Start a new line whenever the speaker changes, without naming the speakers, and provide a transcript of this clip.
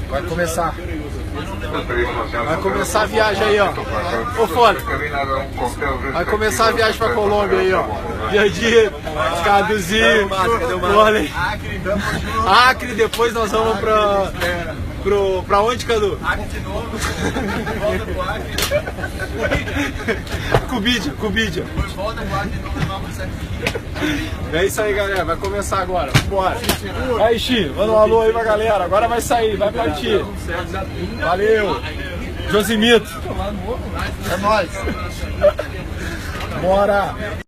Vai começar. Vai começar a viagem aí, ó. Ô, foda. Vai começar a viagem pra Colômbia aí, ó. Dia a dia, Caduzinho, Acre, depois nós vamos pra onde, Cadu?
Acre de novo. Volta pro Acre.
Cubidia.
Depois volta pro Acre de novo, levar pro certinho.
É isso aí, galera. Vai começar agora. Bora. Aí, Xi, manda um alô aí pra galera. Agora vai sair, vai partir. Valeu. Josimito.
É nóis.
Bora.